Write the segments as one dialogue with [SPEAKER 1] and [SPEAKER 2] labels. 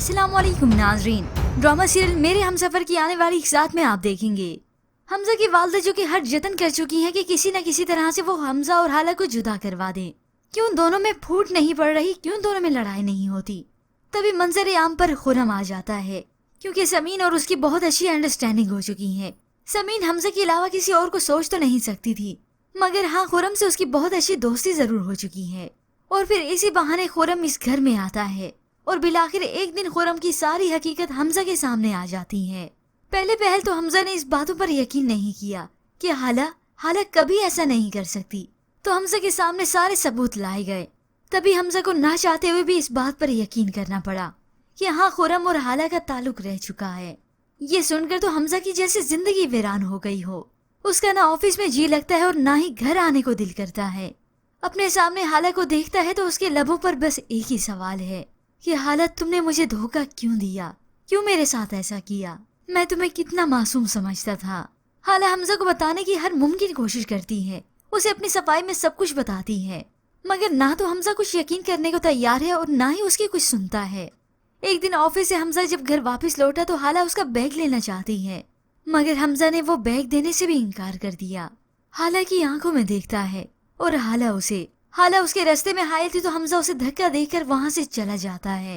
[SPEAKER 1] अस्सलाम वालेकुम नाजरीन। ड्रामा सीरियल मेरे हमसफर की आने वाली एक साथ में आप देखेंगे हमजा की वालदा जो कि हर जतन कर चुकी हैं कि किसी न किसी तरह से वो हमजा और हाला को जुदा करवा दें। क्यों दोनों में फूट नहीं पड़ रही, क्यों दोनों में लड़ाई नहीं होती। तभी मंजर आम पर खुरम आ जाता है क्योंकि समीन और उसकी बहुत अच्छी अंडरस्टैंडिंग हो चुकी है। समीन हमजा के अलावा किसी और को सोच तो नहीं सकती थी, मगर हाँ खुरम से उसकी बहुत अच्छी दोस्ती जरूर हो चुकी है। और फिर इसी बहाने खुरम इस घर में आता है और बिलाखिर एक दिन खुरम की सारी हकीकत हमजा के सामने आ जाती है। पहले पहल तो हमजा ने इस बातों पर यकीन नहीं किया कि हाला कभी ऐसा नहीं कर सकती, तो हमजा के सामने सारे सबूत लाए गए। तभी हमजा को ना चाहते हुए भी इस बात पर यकीन करना पड़ा कि हाँ खुरम और हाला का ताल्लुक रह चुका है। ये सुनकर तो हमजा की जैसे जिंदगी वीरान हो गई हो। उसका ना ऑफिस में जी लगता है और ना ही घर आने को दिल करता है। अपने सामने हाला को देखता है तो उसके लबों पर बस एक ही सवाल है कि हाला तुमने मुझे धोखा क्यों दिया, क्यों मेरे साथ ऐसा किया। मैं तुम्हें कितना मासूम समझता था। हाला हमजा को बताने की हर मुमकिन कोशिश करती है, उसे अपनी सफाई में सब कुछ बताती है, मगर ना तो हमजा कुछ यकीन करने को तैयार है और ना ही उसकी कुछ सुनता है। एक दिन ऑफिस से हमजा जब घर वापस लौटा तो हाला उसका बैग लेना चाहती है, मगर हमजा ने वो बैग देने से भी इनकार कर दिया। हाला की आंखों में देखता है और हाला उसके रास्ते में आए थी तो हमजा उसे धक्का देकर वहाँ से चला जाता है।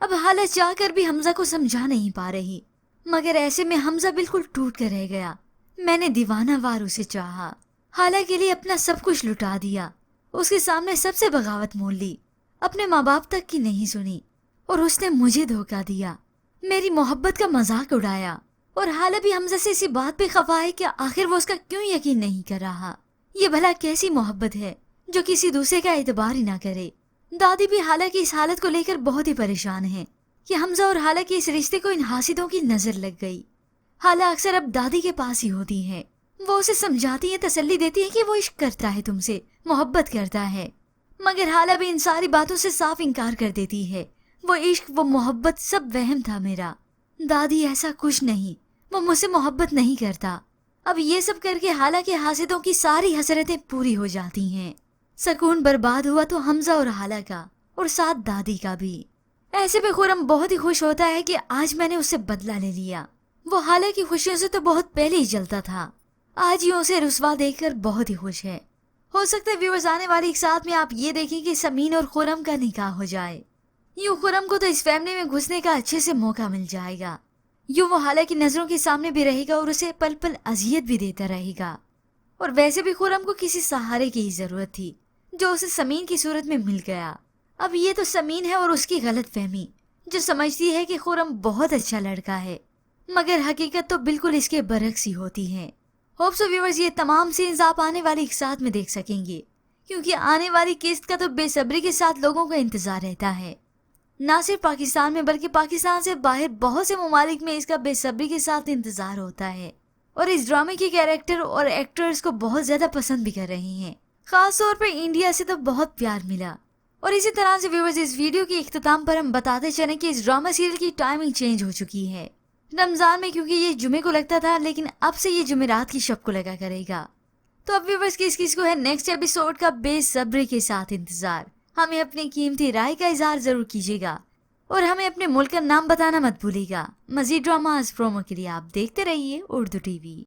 [SPEAKER 1] अब हाला चाहकर भी हमजा को समझा नहीं पा रही, मगर ऐसे में हमजा बिल्कुल टूट कर रह गया। मैंने दीवाना वार उसे चाहा, हाला के लिए अपना सब कुछ लुटा दिया, उसके सामने सबसे बगावत मोल ली, अपने माँ बाप तक की नहीं सुनी और उसने मुझे धोखा दिया, मेरी मोहब्बत का मजाक उड़ाया। और हाला भी हमजा से इसी बात पे खफा है कि आखिर वो उसका क्यों यकीन नहीं कर रहा। ये भला कैसी मोहब्बत है जो किसी दूसरे का एतबार ही ना करे। दादी भी हाला की इस हालत को लेकर बहुत ही परेशान है कि हमजा और हाला के इस रिश्ते को इन हासिदों की नजर लग गई। हाला अक्सर अब दादी के पास ही होती है, वो उसे समझाती है, तसल्ली देती है कि वो इश्क करता है तुमसे, मोहब्बत करता है, मगर हाला भी इन सारी बातों से साफ इनकार कर देती है। वो इश्क, वो मोहब्बत सब वहम था मेरा, दादी ऐसा कुछ नहीं, वो मुझसे मोहब्बत नहीं करता। अब ये सब करके हाला के हासिदों की सारी हसरतें पूरी हो जाती हैं। सुकून बर्बाद हुआ तो हमजा और हाला का और साथ दादी का भी। ऐसे में खुरम बहुत ही खुश होता है कि आज मैंने उससे बदला ले लिया। वो हाला की खुशियों से तो बहुत पहले ही जलता था, आज ही उसे रुसवा देखकर बहुत ही खुश है। हो सकता है व्यूअर्स आने वाली एक साथ में आप ये देखें कि समीन और खुरम का निकाह हो जाए। यूं खुरम को तो इस फैमिली में घुसने का अच्छे से मौका मिल जाएगा, यूं वो हाला की नजरों के सामने भी रहेगा और उसे पल पल अजियत भी देता रहेगा। और वैसे भी खुरम को किसी सहारे की जरूरत थी जो उसे समीन की सूरत में मिल गया। अब ये तो समीन है और उसकी गलत फहमी जो समझती है कि खुरम बहुत अच्छा लड़का है, मगर हकीकत तो बिल्कुल इसके बरक्स ही होती है। होप सो व्यूअर्स ये तमाम सीन्स आप आने वाली एक साथ में देख सकेंगे, क्योंकि आने वाली किस्त का तो बेसब्री के साथ लोगों का इंतजार रहता है। ना सिर्फ पाकिस्तान में बल्कि पाकिस्तान से बाहर बहुत से ममालिक में इसका बेसब्री के साथ इंतजार होता है और इस ड्रामे के कैरेक्टर और एक्टर्स को बहुत ज्यादा पसंद भी कर रहे हैं। खास तौर पर इंडिया से तो बहुत प्यार मिला। और इसी तरह से व्यूअर्स इस वीडियो के इख्तिताम पर हम बताते चलें कि इस ड्रामा सीरियल की टाइमिंग चेंज हो चुकी है रमजान में, क्योंकि ये जुमे को लगता था लेकिन अब से ये जुमेरात की शब को लगा करेगा। तो अब व्यूअर्स किस को है नेक्स्ट एपिसोड का बेसब्री के साथ इंतजार। हमें अपनी कीमती राय का इजहार जरूर कीजिएगा और हमें अपने मुल्क का नाम बताना मत भूलिएगा। मजीद ड्रामास प्रोमो के लिए आप देखते रहिए उर्दू टीवी।